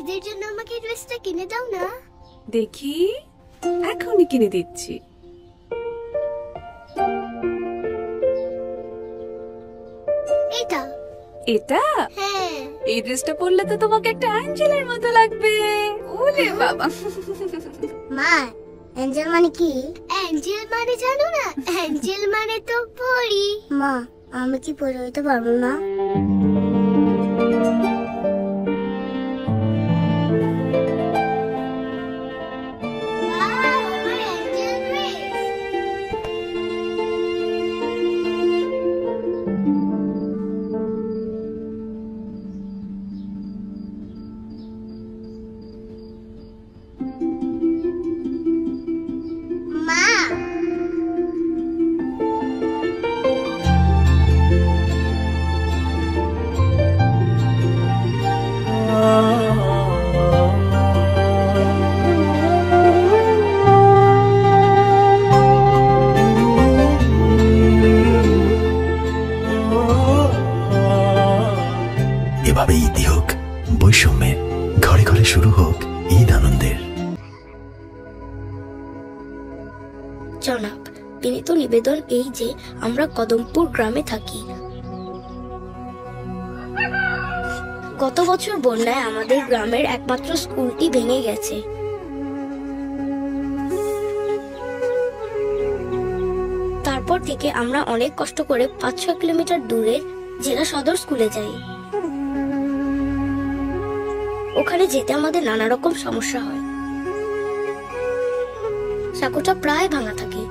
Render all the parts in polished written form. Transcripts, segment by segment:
ঈদের জন্য আমাকে ড্রেসটা কিনে দাও না। দেখি, এখনই কিনে দিচ্ছি। এটা এটা? হ্যাঁ। এই ড্রেসটা পরলে তো তোমাকে একটা অ্যাঞ্জেলের মতো লাগবে। ওরে বাবা। মা, অ্যাঞ্জেল মানে কি? অ্যাঞ্জেল মানে জানো না? অ্যাঞ্জেল মানে তো পরি। মা, আমি কি পরি হইতে পারবো না? এভাবে ঈদই হোক বৈষম্যে, ঘরে ঘরে শুরু হোক ঈদ আনন্দের। জনাব, বিনীত নিবেদন এই যে আমরা কদমপুর গ্রামে থাকি। গত বছর বন্যায় আমাদের গ্রামের একমাত্র স্কুলটি ভেঙে গেছে। তারপর থেকে আমরা অনেক কষ্ট করে 5-6 কিলোমিটার দূরে জেলা সদর স্কুলে যাই। ওখানে যেতে আমাদের নানা রকম সমস্যা হয়। সাঁকোটা প্রায় ভাঙা থাকে।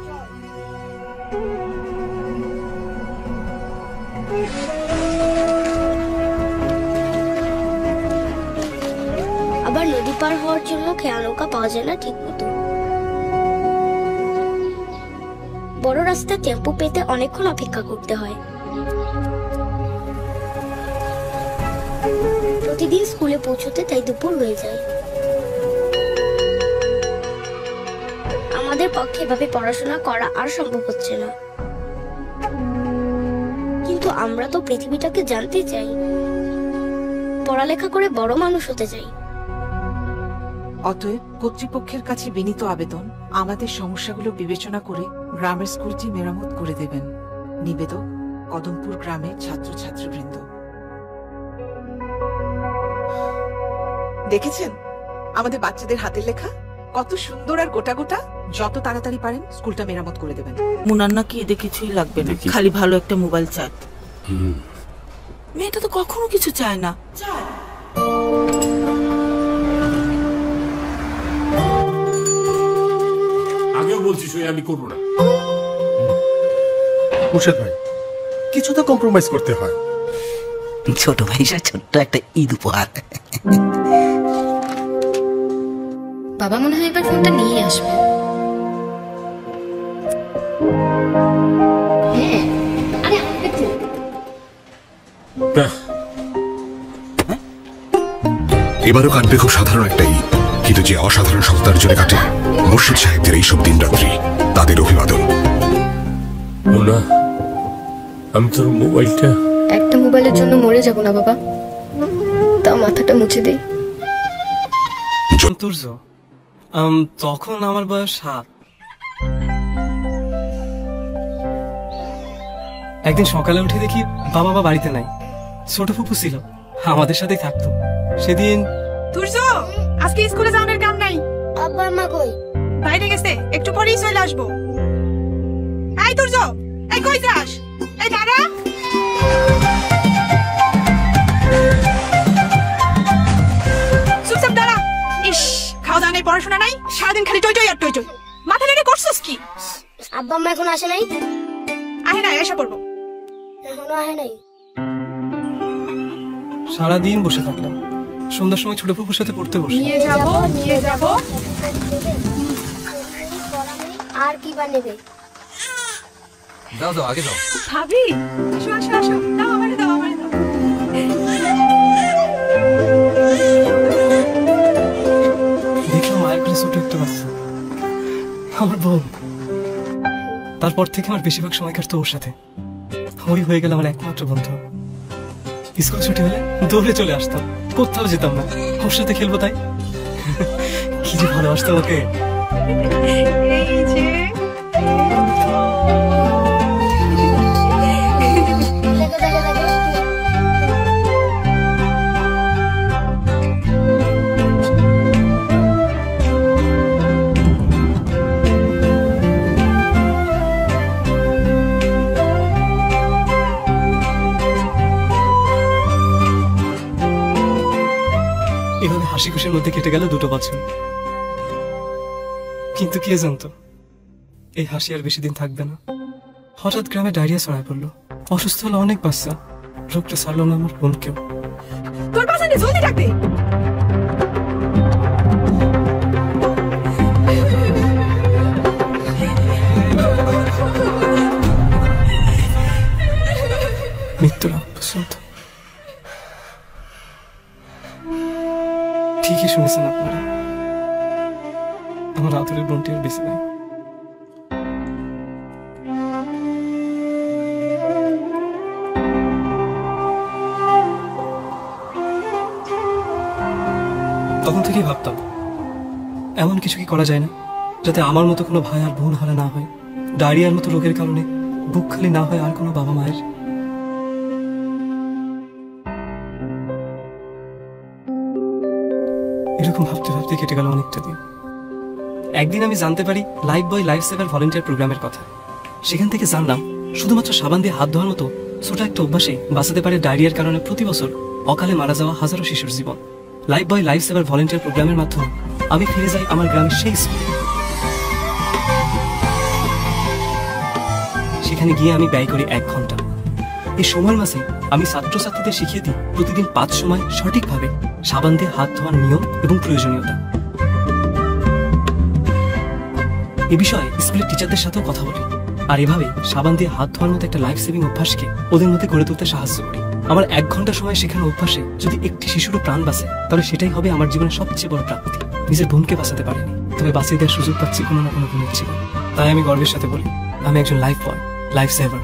আবার নদী পার হওয়ার জন্য খেয়া নৌকা পাওয়া যায় না ঠিক মতো। বড় রাস্তা টেম্পো পেতে অনেকক্ষণ অপেক্ষা করতে হয়। প্রতিদিন স্কুলে পৌঁছতে তাই দুপুর হয়ে যায়। আমাদের পক্ষে এভাবে পড়াশোনা করা আর সম্ভব হচ্ছে না। কিন্তু আমরা তো পৃথিবীটাকে জানতে চাই, পড়ালেখা করে বড় মানুষ হতে চাই। অতএব কর্তৃপক্ষের কাছে বিনীত আবেদন, আমাদের সমস্যাগুলো বিবেচনা করে গ্রামের স্কুলটি মেরামত করে দেবেন। নিবেদক, কদমপুর গ্রামের ছাত্রছাত্রীবৃন্দ। দেখেছেন আমাদের বাচ্চাদের হাতের লেখা কত সুন্দর আর গোটা গোটা। যত তাড়াতাড়ি পারেন স্কুলটা মেরামত করে দেবেন। মুনান্না কি এদের কিছুই লাগবে না, খালি ভালো একটা মোবাইল চায়। মেয়েটা তো কখনো কিছু চায় না। আগেও বলছি আমি করবো না। মুর্শেদ ভাই, কিছু তো কম্প্রোমাইজ করতে হয়। ছোট ভাই ছোট্ট একটা ঈদ উপহার। বাবা মনে হয় এবার ফোনটা নিয়ে আসবে। হ্যাঁ, আরে একটু এবারও কাটবে খুব সাধারণ একটা ঈদ, কিন্তু যে অসাধারণ সততার জন্য কাটে মুর্শিদ সাহেবদের এইসব দিন রাত্রি, তাদের অভিবাদন। আমি তোর মোবাইলটা একটা মোবাইলের জন্য মরে যাব না বাবা, তাও মাথাটা মুছে দেই। তখন আমার বয়স 7। একদিন সকালে উঠে দেখি বাবা বাড়িতে নাই। ছোট ফুপু ছিল, আমাদের সাথেই থাকতো। সেদিন তুর্য, আজকে স্কুলে যাওয়ার কাম নাই। আব্বা মা কই? বাইরে গেছে, একটু পরেই চলে আসবো। এই তুর্য, এই কই যাস? এই দাঁড়া। চুপচাপ দাঁড়া। ইস, খাওয়া দাওয়া নেই, পড়াশোনা নাই, সারাদিন খালি টই টই আর টই টই। মাথা রেখে করছিস কি? আব্বা মা এখন আসে নাই? আহে নাই, এসে পড়বো। এখনো আসে নাই? সারাদিন বসে থাকলাম। সন্ধ্যার সময় ছোট ফুপুর সাথে পড়তে বসে। নিয়ে যাব। আর কি বানাবে? দাও আগে দাও। ভাবি, আসো। দাও আমারে দাও। দেখলাম মায়ের কাছে ছোট একটা বাচ্চা, আমার বোন। তারপর থেকে আমার বেশিরভাগ সময় কাটতো ওর সাথে। ওই হয়ে গেল আমার একমাত্র বন্ধু। স্কুল ছুটি হলে দৌড়ে চলে আসতাম, কোথাও যেতাম না, ওর সাথে খেলবো তাই। কি যে ভালোবাসতাম ওকে। এভাবে হাসি খুশির মধ্যে কেটে গেল 2 বছর। কিন্তু কে জানতো এই হাসি আর বেশি দিন থাকবে না। হঠাৎ গ্রামে ডায়রিয়া ছড়ায় পড়লো, অসুস্থ হলো অনেক বাচ্চা, রোগটা ছাড়লো না আমার বোনকেও। তোর বাসা নে, জলদি ডাক দে। মৃত্যুর আগ পর্যন্ত। ঠিকই শুনেছেন আপনারা, আমার আদরের বোনটি আর বেঁচে নাই। তখন থেকেই ভাবতাম এমন কিছু কি করা যায় না যাতে আমার মতো কোনো ভাই আর বোন হারা না হয়, ডায়রিয়ার মতো রোগের কারণে বুক খালি না হয় আর কোনো বাবা মায়ের। এরকম ভাবতে ভাবতে কেটে গেল অনেকটা দিন। একদিন আমি জানতে পারি লাইফ বয় লাইফ সেভার ভলেন্টিয়ার প্রোগ্রামের কথা। সেখান থেকে জানলাম শুধুমাত্র সাবান দিয়ে হাত ধোয়ার মতো ছোট একটা অভ্যাসে বাঁচাতে পারে ডায়রিয়ার কারণে প্রতি বছর অকালে মারা যাওয়া হাজারো শিশুর জীবন। লাইফ বয় লাইফ সেভার ভলেন্টিয়ার প্রোগ্রামের মাধ্যমে আমি ফিরে যাই আমার গ্রামের সেই স্কুলে। সেখানে গিয়ে আমি ব্যয় করি 1 ঘন্টা। এই সময়ের মাঝে আমি ছাত্রছাত্রীদের শিখিয়ে দিই প্রতিদিন 5 সময় সঠিকভাবে সাবান দিয়ে হাত ধোয়ার নিয়ম এবং প্রয়োজনীয়তা। এ বিষয়ে স্কুলের টিচারদের সাথেও কথা বলি, আর এভাবে সাবান দিয়ে হাত ধোয়ার মতো একটা লাইফ সেভিং অভ্যাসকে ওদের মধ্যে গড়ে তুলতে সাহায্য করি। আমার 1 ঘন্টা সময় শেখানো অভ্যাসে যদি একটি শিশুরও প্রাণ বাঁচে, তাহলে সেটাই হবে আমার জীবনের সবচেয়ে বড় প্রাপ্তি। নিজের বোনকে বাঁচাতে পারিনি, তবে বাঁচিয়ে দেওয়ার সুযোগ পাচ্ছি কোনো না কোনো বোনের জীবন। তাই আমি গর্বের সাথে বলি আমি একজন লাইফ বয়, লাইফ সেভার।